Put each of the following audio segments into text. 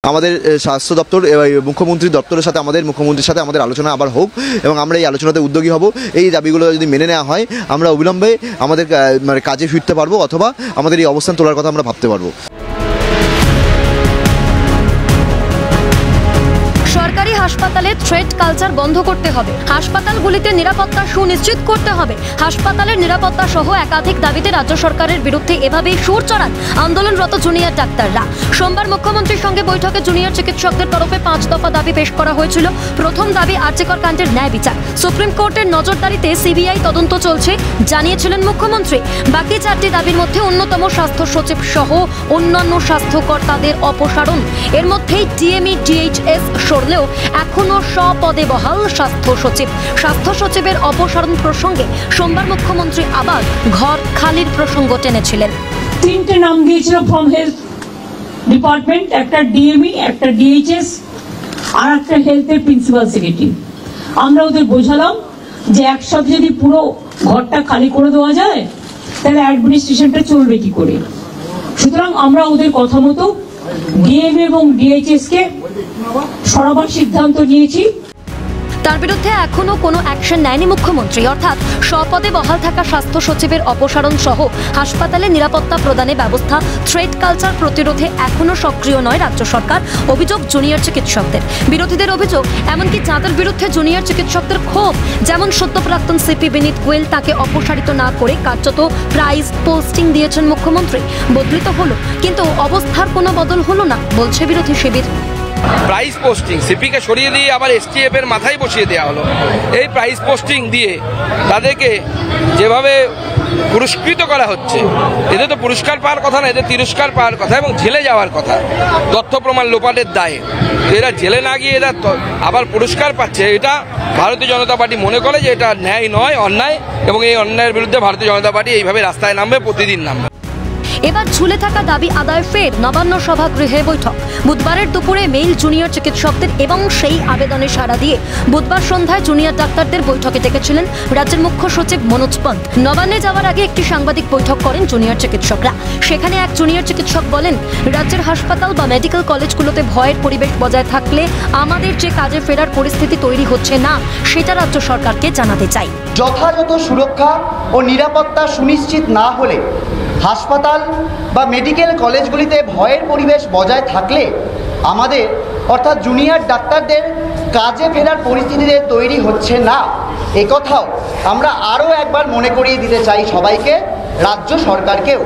আমাদের স্বাস্থ্য দপ্তর মুখ্যমন্ত্রীর দপ্তরের সাথে মুখ্যমন্ত্রীর সাথে আমাদের আলোচনা আবার হোক এবং আমরা এই আলোচনাতে উদ্যোগী হব। এই দাবিগুলো যদি মেনে নেওয়া হয় আমরা অবিলম্বে আমাদের কাজে ফিরতে পারবো অথবা আমাদের এই অবস্থান তোলার কথা আমরা ভাবতে পারবো। সরকারি হাসপাতালে থ্রেট কালচার বন্ধ করতে হবে, হাসপাতালগুলিতে নিরাপত্তা সুনিশ্চিত করতে হবে। হাসপাতালের নিরাপত্তা সহ একাধিক দাবিতে রাজ্য সরকারের বিরুদ্ধে এভাবেই সুর চড়ান আন্দোলনরত জুনিয়র ডাক্তাররা। সোমবার মুখ্যমন্ত্রীর সঙ্গে বৈঠকে জুনিয়র চিকিৎসকদের তরফে 5 দফা দাবি পেশ করা হয়েছিল। প্রথম দাবি আরজিকর কাণ্ডের ন্যায় বিচার। সুপ্রিম কোর্টের নজরদারিতে সিবিআই তদন্ত চলছে জানিয়েছিলেন মুখ্যমন্ত্রী। বাকি 4টি দাবির মধ্যে অন্যতম স্বাস্থ্য সচিব সহ অন্যান্য স্বাস্থ্যকর্তাদের অপসারণ। এর মধ্যেই ডিএমই ডিএইচএস সরলেও এখনো স্বপদে বহাল স্বাস্থ্য সচিব। স্বাস্থ্য সচিবের অপসারণ প্রসঙ্গে সোমবার মুখ্যমন্ত্রী আবার ঘর খালির প্রসঙ্গ টেনেছিলেন। 3টে নাম দিয়েছিল ফ্রম হেলথ ডিপার্টমেন্ট, একটা ডিএমই, একটা ডিএইচএস আর একটা হেলথের প্রিন্সিপাল সেক্রেটারি। আমরা ওদের বোঝালাম যে একসাথে যদি পুরো ঘরটা খালি করে দেওয়া যায় তাহলে অ্যাডমিনিস্ট্রেশনটা চলবে কি করে। সুতরাং আমরা ওদের কথা মতো ডিএমই এবং ডিএইচএস কে সরাবার সিদ্ধান্ত নিয়েছি। তার বিরুদ্ধে এখনো কোনো অ্যাকশন নেয়নি মুখ্যমন্ত্রী, অর্থাৎ স্বপদে বহাল থাকা স্বাস্থ্য সচিবের অপসারণ সহ হাসপাতালে নিরাপত্তা প্রদানে ব্যবস্থা, থ্রেট কালচার প্রতিরোধে এখনো সক্রিয় নয় রাজ্য সরকার। অভিযোগ জুনিয়র চিকিৎসকদের। বিরোধীদের অভিযোগ এমনকি যাদের বিরুদ্ধে জুনিয়র চিকিৎসকদের ক্ষোভ, যেমন সদ্য প্রাক্তন সিপি বিনীত গোয়েল, তাকে অপসারিত না করে কার্যত প্রাইজ পোস্টিং দিয়েছেন মুখ্যমন্ত্রী। বদলিত হলো কিন্তু অবস্থার কোনো বদল হলো না বলছে বিরোধী শিবির। প্রাইস পোস্টিং সিপিকে সরিয়ে দিয়ে আবার এসটিএফ এর মাথায় বসিয়ে দেওয়া হলো। এই প্রাইস পোস্টিং দিয়ে তাদেরকে যেভাবে পুরস্কৃত করা হচ্ছে, এদের তো পুরস্কার পাওয়ার কথা না, এদের তিরস্কার পাওয়ার কথা এবং জেলে যাওয়ার কথা তথ্য প্রমাণ লোপাটের দায়ে। এরা জেলে না গিয়ে এরা আবার পুরস্কার পাচ্ছে। এটা ভারতীয় জনতা পার্টি মনে করে যে এটা ন্যায় নয়, অন্যায়, এবং এই অন্যায়ের বিরুদ্ধে ভারতীয় জনতা পার্টি এইভাবে রাস্তায় নামবে, প্রতিদিন নামবে। এবার ঝুলে থাকা দাবি আদায় ফের নবান্ন সভাগৃহে বৈঠক। বুধবারের দুপুরে মেইল জুনিয়র চিকিৎসকদের এবং সেই আবেদনে সাড়া দিয়ে বুধবার সন্ধ্যায় জুনিয়র ডাক্তারদের বৈঠকে ডেকেছিলেন রাজ্যের মুখ্য সচিব মনোজ পন্ত। নবান্নে যাওয়ার আগে একটি সাংবাদিক বৈঠক করেন জুনিয়র চিকিৎসকরা। সেখানে এক জুনিয়র চিকিৎসক বলেন, রাজ্যের হাসপাতাল বা মেডিকেল কলেজগুলোতে ভয়ের পরিবেশ বজায় থাকলে আমাদের যে কাজে ফেরার পরিস্থিতি তৈরি হচ্ছে না সেটা রাজ্য সরকারকে জানাতে চাই। যথাযথ সুরক্ষা ও নিরাপত্তা সুনিশ্চিত না হলে হাসপাতাল বা মেডিকেল কলেজগুলিতে ভয়ের পরিবেশ বজায় থাকলে আমাদের অর্থাৎ জুনিয়র ডাক্তারদের কাজে ফেরার পরিস্থিতিতে তৈরি হচ্ছে না, একথাও আমরা আরও একবার মনে করিয়ে দিতে চাই সবাইকে, রাজ্য সরকারকেও।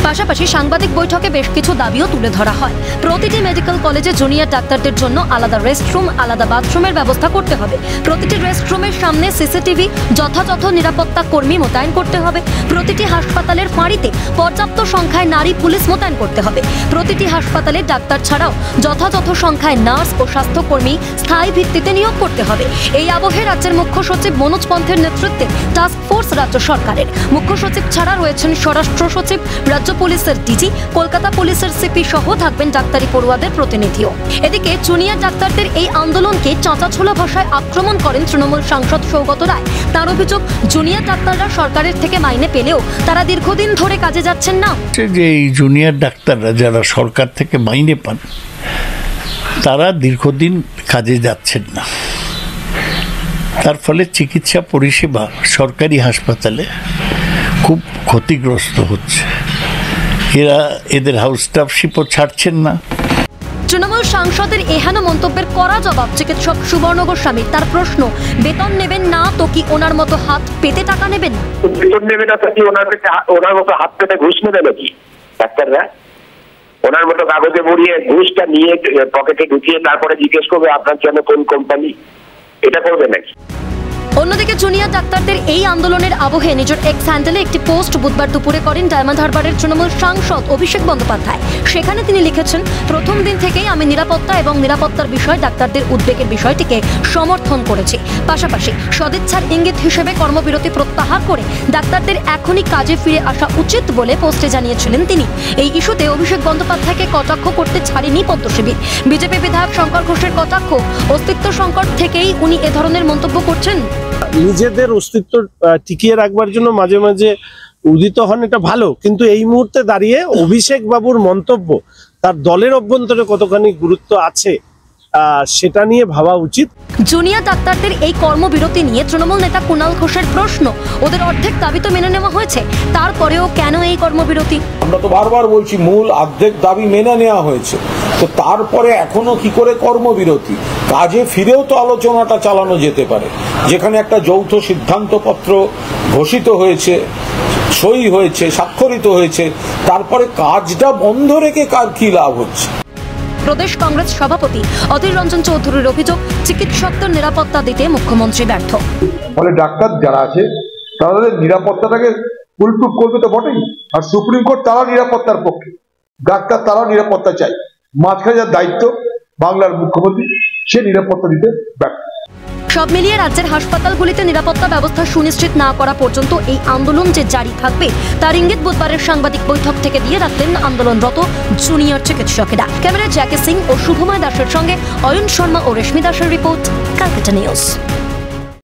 পাশাপাশি সাংবাদিক বৈঠকে বেশ কিছু দাবিও তুলে ধরা হয়। প্রতিটি মেডিকেল কলেজে জুনিয়র ডাক্তারদের জন্য আলাদা রেস্টরুম, আলাদা বাথরুমের ব্যবস্থা করতে হবে। প্রতিটি রেস্টরুমের সামনে সিসিটিভি, যথাযথ নিরাপত্তা কর্মী মোতায়েন করতে হবে। প্রতিটি হাসপাতালের ফাঁড়িতে পর্যাপ্ত সংখ্যায় নারী পুলিশ মোতায়েন করতে হবে। প্রতিটি হাসপাতালে ডাক্তার ছাড়াও যথাযথ সংখ্যায় নার্স ও স্বাস্থ্যকর্মী স্থায়ী ভিত্তিতে নিয়োগ করতে হবে। এই আবহে রাজ্যের মুখ্য সচিব মনোজ পন্থের নেতৃত্বে টাস্ক ফোর্স রাজ্য সরকারের। মুখ্য সচিব ছাড়া রয়েছেন স্বরাষ্ট্র সচিব, রাজ্য পুলিশের ডিজি, কলকাতা পুলিশের সিপি সহ থাকবেন ডাক্তারি পড়ুয়াদের প্রতিনিধিও। এদিকে জুনিয়র ডাক্তারদের এই আন্দোলনকে চাঁচাছোলা ভাষায় আক্রমণ করেন তৃণমূল সাংসদ সৌগত রায়। তার অভিযোগ, জুনিয়র ডাক্তাররা সরকারের থেকে মাইনে পেলেও তারা দীর্ঘদিন ধরে কাজে যাচ্ছেন না। যে এই জুনিয়র ডাক্তাররা যারা সরকার থেকে মাইনে পান তারা দীর্ঘদিন কাজে যাচ্ছেন না, তার ফলে চিকিৎসা পরিষেবা সরকারি হাসপাতালে খুব ক্ষতিগ্রস্ত হচ্ছে। এদের হাউস স্টাফশিপও ছাড়ছেন না। তৃণমূল সাংসদের এহেন মন্তব্যের কড়া জবাব চিকিৎসক সুবর্ণ গোস্বামী। তার প্রশ্ন, বেতন নেবেন না তো কি ওনার মতো হাত পেতে টাকা নেবেন? বেতন নেবে না তো কি ওনার মতো হাত পেতে ঘুষ নেবে নাকি ডাক্তাররা? ওনার মতো কাগজে মুড়িয়ে ঘুষটা নিয়ে পকেটে ঢুকিয়ে তারপরে জিজ্ঞেস করবে আপনার জন্য কোন কোম্পানি, এটা করবে নাকি? অন্যদিকে জুনিয়র ডাক্তারদের এই আন্দোলনের আবহে নিজের এক্স হ্যান্ডেলে একটি পোস্ট বুধবার দুপুরে করেন ডায়মন্ড হারবারের তৃণমূল সাংসদ অভিষেক বন্দ্যোপাধ্যায়। সেখানে তিনি লিখেছেন, প্রথম দিন থেকেই আমি নিরাপত্তা এবং নিরাপত্তার বিষয়ে ডাক্তারদের উদ্বেগের বিষয়টিকে সমর্থন করেছি। পাশাপাশি সদিচ্ছার ইঙ্গিত হিসেবে কর্মবিরতি প্রত্যাহার করে ডাক্তারদের এখনই কাজে ফিরে আসা উচিত বলে পোস্টে জানিয়েছিলেন তিনি। এই ইস্যুতে অভিষেক বন্দ্যোপাধ্যায়কে কটাক্ষ করতে ছাড়েনি পদ্ম শিবির। বিজেপি বিধায়ক শঙ্কর ঘোষের কটাক্ষ, অস্তিত্ব সংকট থেকেই উনি এ ধরনের মন্তব্য করছেন। নিজেদের অস্তিত্ব টিকিয়ে রাখবার জন্য মাঝে মাঝে উদিত হন, এটা ভালো, কিন্তু এই মুহূর্তে দাঁড়িয়ে অভিষেক বাবুর মন্তব্য তার দলের অভ্যন্তরে কতখানি গুরুত্ব আছে সেটা নিয়ে ভাবা উচিত। জুনিয়র ডাক্তারদের এই কর্মবিরতি নিয়ে তৃণমূল নেতা কুণাল ঘোষের প্রশ্ন, ওদের অর্ধেক দাবি তো মেনে নেওয়া হয়েছে, তারপরেও কেন এই কর্মবিরতি? আমরা তো বারবার বলছি মূল অর্ধেক দাবি মেনে নেওয়া হয়েছে, তো তারপরে এখনো কি করে কর্মবিরতি? কাজে ফিরেও তো আলোচনাটা চালানো যেতে পারে, যেখানে একটা যৌথ সিদ্ধান্তপত্র ঘোষিত হয়েছে, সই হয়েছে, স্বাক্ষরিত হয়েছে, তারপরে কাজটা বন্ধ রেখে কার কি লাভ হচ্ছে? প্রদেশ কংগ্রেস সভাপতি অধীর রঞ্জন চৌধুরীর অভিযোগ, চিকিৎসকদের নিরাপত্তা দিতে মুখ্যমন্ত্রী ব্যর্থ। ফলে ডাক্তার যারা আছে তাদের নিরাপত্তাটাকে ফুলপ্রুফ করবে তো বটেই, আর সুপ্রিম কোর্ট তারা নিরাপত্তার পক্ষে, ডাক্তার তারাও নিরাপত্তা চাই। মাঝখানে যার দায়িত্ব বাংলার মুখ্যমন্ত্রী, সে নিরাপত্তা দিতে ব্যর্থ। সব মিলিয়ে রাজ্যের হাসপাতালগুলিতে নিরাপত্তা ব্যবস্থা সুনিশ্চিত না করা পর্যন্ত এই আন্দোলন যে জারি থাকবে তার ইঙ্গিত বুধবারের সাংবাদিক বৈঠক থেকে দিয়ে রাখলেন আন্দোলনরত জুনিয়র চিকিৎসকেরা। ক্যামেরায় জ্যাকি সিং ও শুভময় দাসের সঙ্গে অয়ন শর্মা ও রেশমি দাসের রিপোর্ট, ক্যালকাটা নিউজ।